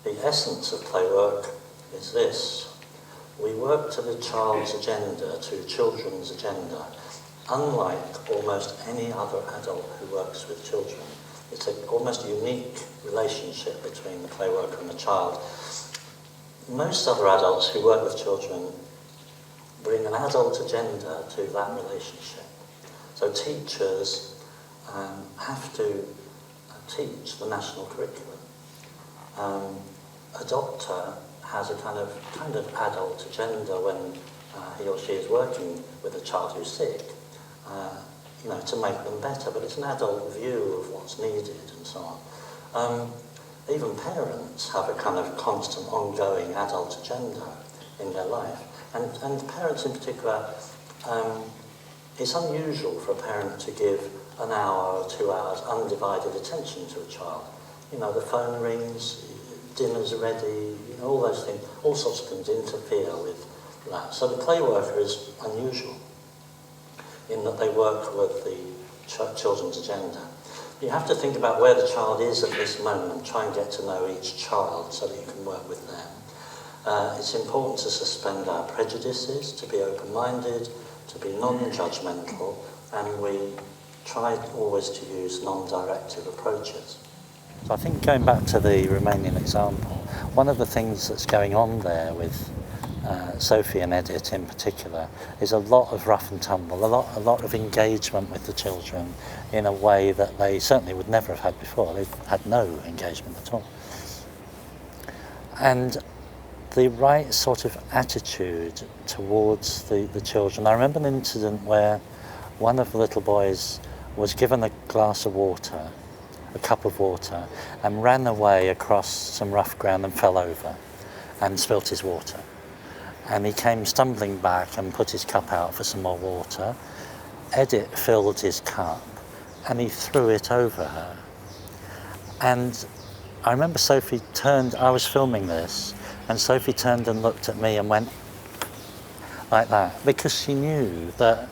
The essence of Playwork is this. We work to the child's agenda, to children's agenda, unlike almost any other adult who works with children. It's an almost unique relationship between the play worker and the child. Most other adults who work with children bring an adult agenda to that relationship. So teachers have to teach the national curriculum. A doctor has a kind of adult agenda when he or she is working with a child who's sick, to make them better, but it's an adult view of what's needed and so on. Even parents have a kind of constant, ongoing adult agenda in their life. And parents in particular, it's unusual for a parent to give an hour or 2 hours undivided attention to a child. The phone rings, dinner's ready, all those things, all sorts of things interfere with that. So the play worker is unusual in that they work with the children's agenda. You have to think about where the child is at this moment, try and get to know each child so that you can work with them. It's important to suspend our prejudices, to be open-minded, to be non-judgmental, and we try always to use non-directive approaches. So I think going back to the Romanian example, one of the things that's going on there with Sophie and Edith in particular is a lot of rough and tumble, a lot of engagement with the children in a way that they certainly would never have had before. They had no engagement at all. And the right sort of attitude towards the children. I remember an incident where one of the little boys was given a glass of water, a cup of water, and ran away across some rough ground and fell over and spilt his water. And he came stumbling back and put his cup out for some more water. Edith filled his cup and he threw it over her. And I remember Sophie turned, I was filming this, and Sophie turned and looked at me and went like that, because she knew that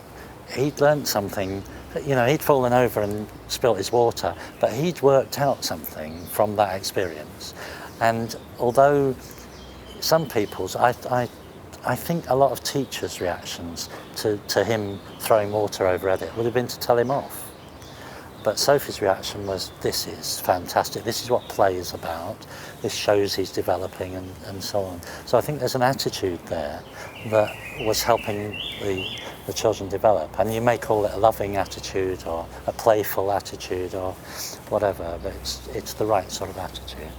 he'd learnt something. He'd fallen over and spilt his water, but he'd worked out something from that experience. And although some people's, I think a lot of teachers' reactions to him throwing water over Edith would have been to tell him off. But Sophie's reaction was, this is fantastic, this is what play is about, this shows he's developing and so on. So I think there's an attitude there that was helping the children develop. And you may call it a loving attitude or a playful attitude or whatever, but it's the right sort of attitude.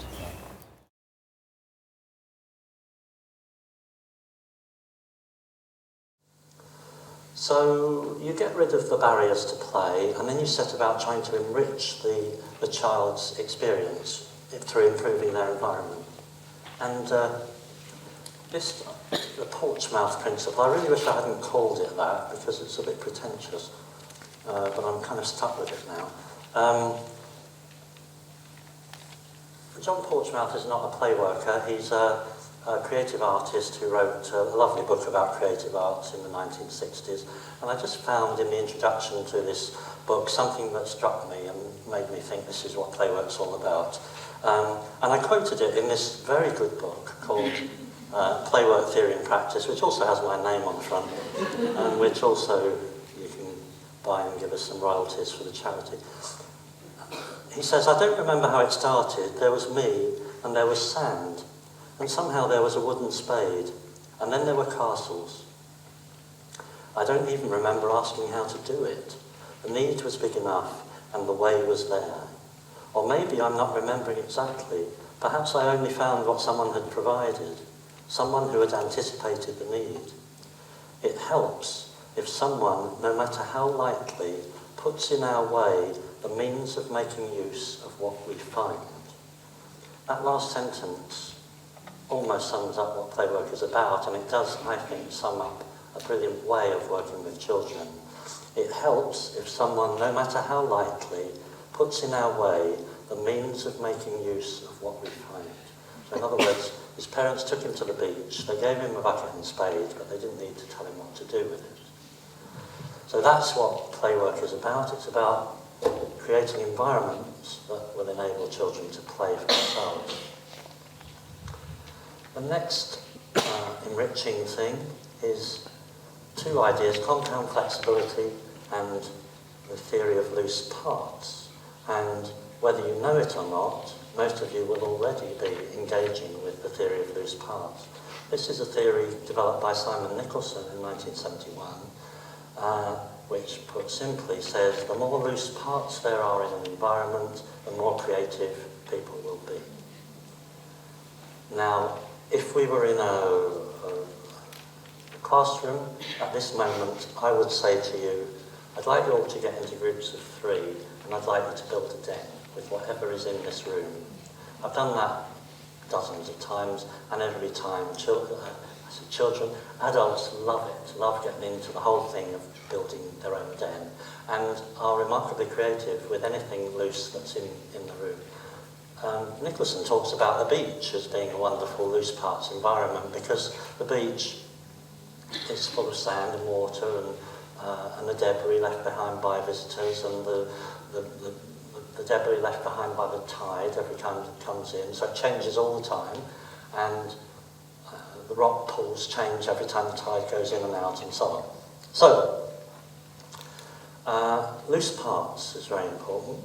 So you get rid of the barriers to play, and then you set about trying to enrich the child's experience through improving their environment. And the Portsmouth principle, I really wish I hadn't called it that because it's a bit pretentious, but I'm kind of stuck with it now. John Portsmouth is not a play worker, he's a creative artist who wrote a lovely book about creative arts in the 1960s, and I just found in the introduction to this book something that struck me and made me think this is what Playwork's all about. And I quoted it in this very good book called Playwork Theory and Practice, which also has my name on the front, and which also you can buy and give us some royalties for the charity. He says, I don't remember how it started. There was me and there was sand. And somehow there was a wooden spade, and then there were castles. I don't even remember asking how to do it. The need was big enough, and the way was there. Or maybe I'm not remembering exactly. Perhaps I only found what someone had provided, someone who had anticipated the need. It helps if someone, no matter how lightly, puts in our way the means of making use of what we find. That last sentence almost sums up what Playwork is about, and it does, I think, sum up a brilliant way of working with children. It helps if someone, no matter how lightly, puts in our way the means of making use of what we find. So in other words, his parents took him to the beach, they gave him a bucket and spade, but they didn't need to tell him what to do with it. So that's what Playwork is about. It's about creating environments that will enable children to play for themselves. The next enriching thing is two ideas, compound flexibility and the theory of loose parts. And whether you know it or not, most of you will already be engaging with the theory of loose parts. This is a theory developed by Simon Nicholson in 1971, which put simply says the more loose parts there are in an environment, the more creative people will be. Now, if we were in a classroom at this moment, I would say to you, I'd like you all to get into groups of 3, and I'd like you to build a den with whatever is in this room. I've done that dozens of times, and every time children, adults love it, love getting into the whole thing of building their own den, and are remarkably creative with anything loose that's in the room. Nicholson talks about the beach as being a wonderful loose parts environment because the beach is full of sand and water and the debris left behind by visitors and the debris left behind by the tide every time it comes in, so it changes all the time, and the rock pools change every time the tide goes in and out and so on. So, loose parts is very important.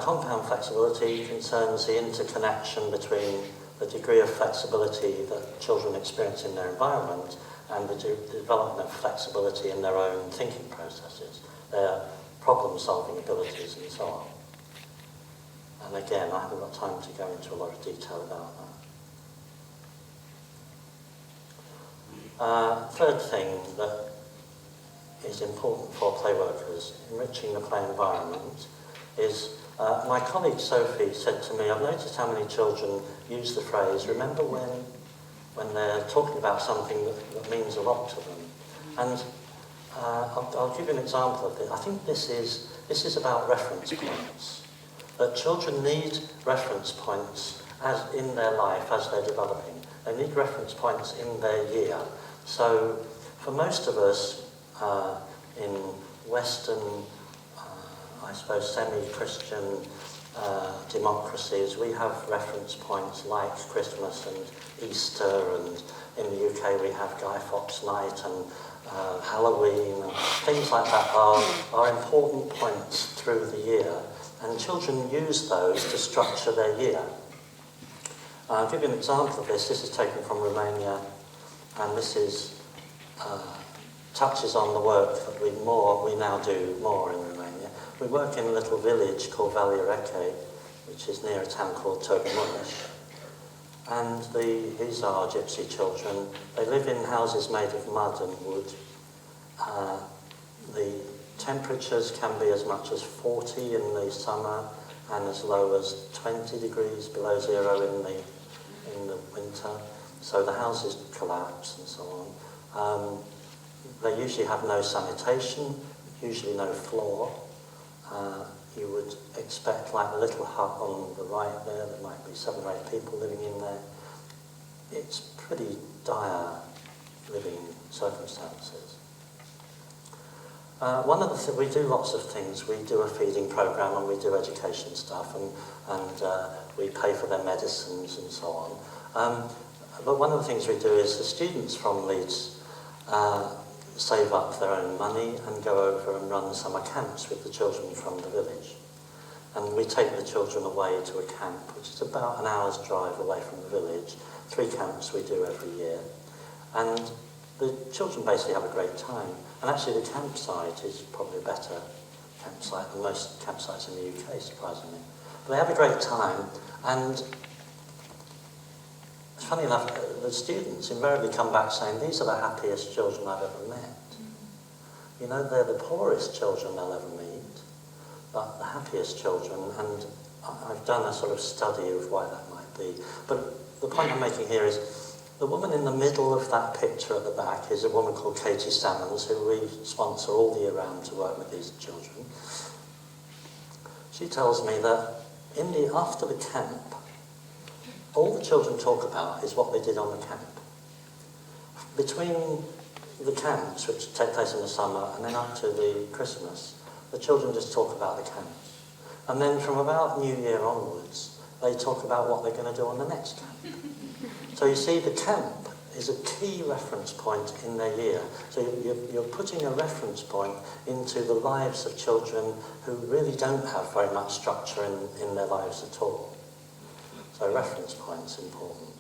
Compound flexibility concerns the interconnection between the degree of flexibility that children experience in their environment and the development of flexibility in their own thinking processes, their problem-solving abilities and so on. And again, I haven't got time to go into a lot of detail about that. Third thing that is important for play workers, enriching the play environment, is my colleague Sophie said to me, I've noticed how many children use the phrase, remember when they're talking about something that means a lot to them. And I'll give you an example of this. I think this is about reference points. That children need reference points as in their life as they're developing. They need reference points in their year. So for most of us in Western, I suppose semi-Christian democracies, we have reference points like Christmas and Easter, and in the UK we have Guy Fawkes Night and Halloween, and things like that are important points through the year. And children use those to structure their year. I'll give you an example of this. This is taken from Romania, and this is touches on the work that we now do more in Romania. We work in a little village called Valiereke, which is near a town called Târgu-Mureș. And these are gypsy children. They live in houses made of mud and wood. The temperatures can be as much as 40 in the summer and as low as 20 degrees below zero in the winter. So the houses collapse and so on. They usually have no sanitation, usually no floor. You would expect, like the little hut on the right there might be 7 or 8 people living in there. It's pretty dire living circumstances. One of the we do lots of things. We do a feeding program and we do education stuff, and we pay for their medicines and so on. But one of the things we do is the students from Leeds save up their own money and go over and run summer camps with the children from the village. And we take the children away to a camp, which is about an hour's drive away from the village. 3 camps we do every year. And the children basically have a great time. And actually the campsite is probably a better campsite than most campsites in the UK, surprisingly. But they have a great time, and funny enough, the students invariably come back saying, these are the happiest children I've ever met. You know, they're the poorest children they'll ever meet, but the happiest children, and I've done a sort of study of why that might be. But the point I'm making here is, the woman in the middle of that picture at the back is a woman called Katie Salmons, who we sponsor all the year round to work with these children. She tells me that after the camp, all the children talk about is what they did on the camp. Between the camps, which take place in the summer, and then up to the Christmas, the children just talk about the camps. And then from about New Year onwards, they talk about what they're going to do on the next camp. So you see, the camp is a key reference point in their year. So you're putting a reference point into the lives of children who really don't have very much structure in their lives at all. So reference point's important.